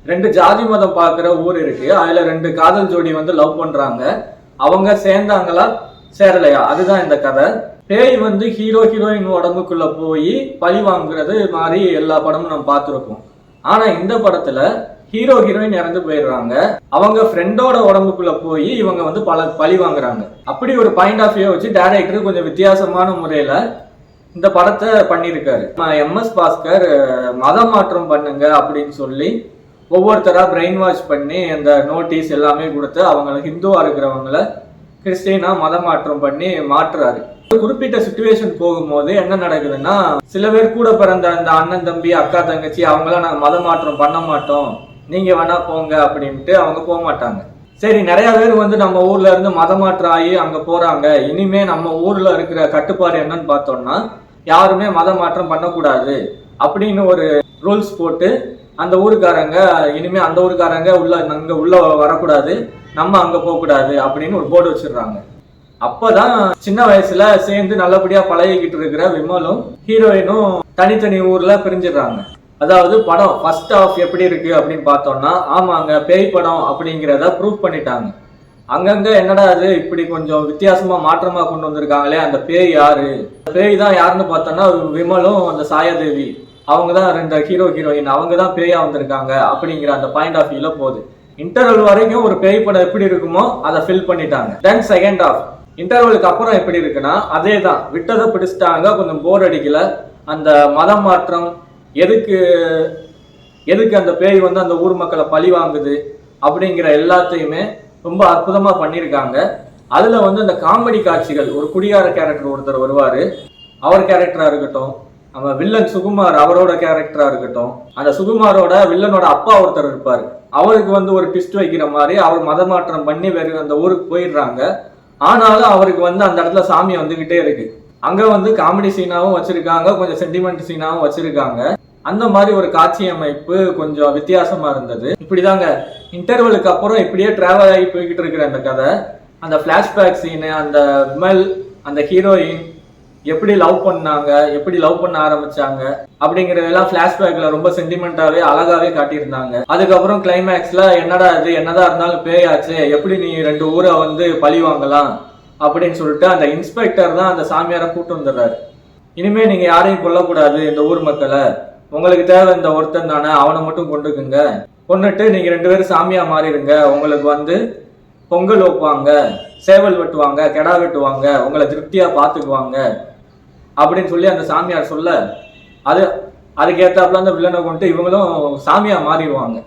ரெண்டு ஜாதி மதம் பார்க்குற ஊர் இருக்கு. அதுல ரெண்டு காதல் ஜோடி வந்து லவ் பண்றாங்க. அவங்க சேர்ந்தாங்களா சேரலையா, அதுதான் இந்த கதை. பேய் வந்து ஹீரோ ஹீரோயின் உடம்புக்குள்ள போய் பழி வாங்குறது மாதிரி எல்லா படமும் நம்ம பார்த்துருக்கோம். ஆனா இந்த படத்துல ஹீரோ ஹீரோயின் இறந்து போயிடுறாங்க. அவங்க ஃப்ரெண்டோட உடம்புக்குள்ள போய் இவங்க வந்து பழி வாங்குறாங்க. அப்படி ஒரு பாயிண்ட் ஆஃப் வியூ வச்சு டைரக்டர் கொஞ்சம் வித்தியாசமான முறையில இந்த படத்தை பண்ணியிருக்காரு. MS பாஸ்கர் மதம் மாற்றம் பண்ணுங்க அப்படின்னு சொல்லி ஒவ்வொருத்தரா பிரெயின் வாஷ் பண்ணி அந்த நோட்டீஸ் எல்லாமே கொடுத்து அவங்களை ஹிந்துவா இருக்கிறவங்கள கிறிஸ்டினா மதம் மாற்றம் பண்ணி மாற்றுறாரு. குறிப்பிட்ட சிச்சுவேஷன் போகும்போது என்ன நடக்குதுன்னா, சில பேர் கூட பிறந்த அந்த அண்ணன் தம்பி அக்கா தங்கச்சி அவங்களாம் நாங்கள் மதம் மாற்றம் பண்ண மாட்டோம், நீங்க வேணா போங்க அப்படின்ட்டு அவங்க போக மாட்டாங்க. சரி, நிறைய பேர் வந்து நம்ம ஊர்ல இருந்து மதம் மாற்றம் ஆகி அங்க போறாங்க. இனிமே நம்ம ஊர்ல இருக்கிற கட்டுப்பாடு என்னன்னு பார்த்தோம்னா, யாருமே மதம் மாற்றம் பண்ணக்கூடாது அப்படின்னு ஒரு ரூல்ஸ் போட்டு அந்த ஊருக்காரங்க இனிமே அந்த ஊருக்காரங்க உள்ள வரக்கூடாது, நம்ம அங்க போக கூடாது அப்படின்னு ஒரு போர்டு வச்சிடுறாங்க. அப்பதான் சின்ன வயசுல சேர்ந்து நல்லபடியா பழகிக்கிட்டு இருக்கிற விமலும் ஹீரோயினும் தனித்தனி ஊர்ல பிரிஞ்சிடுறாங்க. அதாவது படம் ஃபர்ஸ்ட் ஆஃப் எப்படி இருக்கு அப்படின்னு பார்த்தோம்னா, ஆமாங்க பேய் படம் அப்படிங்கிறத ப்ரூவ் பண்ணிட்டாங்க. அங்கங்க என்னடா அது இப்படி கொஞ்சம் வித்தியாசமா மாற்றமா கொண்டு வந்திருக்காங்களே, அந்த பேய் யாரு, பேய் தான் யாருன்னு பார்த்தோம்னா விமலும் அந்த சாயாதேவி அவங்க தான் ரெண்டு ஹீரோ ஹீரோயின் அவங்க தான் பேயா வந்திருக்காங்க அப்படிங்கிற அந்த பாயிண்ட் ஆஃப் வியூல போகுது. இன்டர்வல் வரைக்கும் ஒரு பேய் படம் எப்படி இருக்குமோ அதை ஃபில் பண்ணிட்டாங்க. தென் செகண்ட் ஆஃப் இன்டர்வலுக்கு அப்புறம் எப்படி இருக்குன்னா, அதே தான் விட்டதை பிடிச்சிட்டாங்க. கொஞ்சம் போர் அடிக்கல. அந்த மதம் மாற்றம் எதுக்கு அந்த பேய் வந்து அந்த ஊர் மக்களை பழி வாங்குது அப்படிங்கிற எல்லாத்தையுமே ரொம்ப அற்புதமா பண்ணியிருக்காங்க. அதுல வந்து அந்த காமெடி காட்சிகள், ஒரு குடியார கேரக்டர் ஒருத்தர் வருவாரு, அவர் கேரக்டரா இருக்கட்டும், நம்ம வில்லன் சுகுமார் அவரோட கேரக்டரா இருக்கட்டும், அந்த சுகுமாரோட வில்லனோட அப்பா ஒருத்தர் இருப்பாரு, அவருக்கு வந்து ஒரு ட்விஸ்ட் வைக்கிற மாதிரி அவர் மதமாற்றம் பண்ணி வேறு அந்த ஊருக்கு போயிடுறாங்க. ஆனாலும் அவருக்கு வந்து அந்த இடத்துல சாமி வந்துகிட்டே இருக்கு. அங்க வந்து காமெடி சீனாவும் வச்சிருக்காங்க, கொஞ்சம் சென்டிமெண்ட் சீனாவும் வச்சிருக்காங்க. அந்த மாதிரி ஒரு காட்சி அமைப்பு கொஞ்சம் வித்தியாசமா இருந்தது. இப்படிதாங்க இன்டர்வலுக்கு அப்புறம் இப்படியே டிராவல் ஆகி போய்கிட்டு இருக்கிற அந்த கதை. அந்த பிளாஷ்பேக் சீனு, அந்த விமல் அந்த ஹீரோயின் எப்படி லவ் பண்ணாங்க, எப்படி லவ் பண்ண ஆரம்பிச்சாங்க அப்படிங்கறதெல்லாம் பிளாஷ்பேக்ல ரொம்ப சென்டிமெண்டாவே அழகாவே காட்டியிருந்தாங்க. அதுக்கப்புறம் கிளைமேக்ஸ்ல என்னடா இது, என்னதான் இருந்தாலும் பேயாச்சு, எப்படி நீ ரெண்டு ஊரை வந்து பழி வாங்கலாம் அப்படின்னு சொல்லிட்டு அந்த இன்ஸ்பெக்டர் தான் அந்த சாமியாரை கூட்டு வந்துடுறாரு. இனிமே நீங்க யாரையும் கொல்லக்கூடாது, இந்த ஊர் மக்களை, உங்களுக்கு தேவை இந்த ஒருத்தன் தானே, அவனை மட்டும் கொண்டுக்குங்க, கொண்டுட்டு நீங்க ரெண்டு பேரும் சாமியா மாறிடுங்க, உங்களுக்கு வந்து பொங்கல் வைப்பாங்க, சேவல் வெட்டுவாங்க, கெடா வெட்டுவாங்க, உங்களை திருப்தியா பாத்துக்குவாங்க அப்படின்னு சொல்லி அந்த சாமியார் சொல்ல, அதுக்கேற்றாப்புல அந்த வில்லனை கொண்டு இவங்களும் சாமியா மாறிடுவாங்க.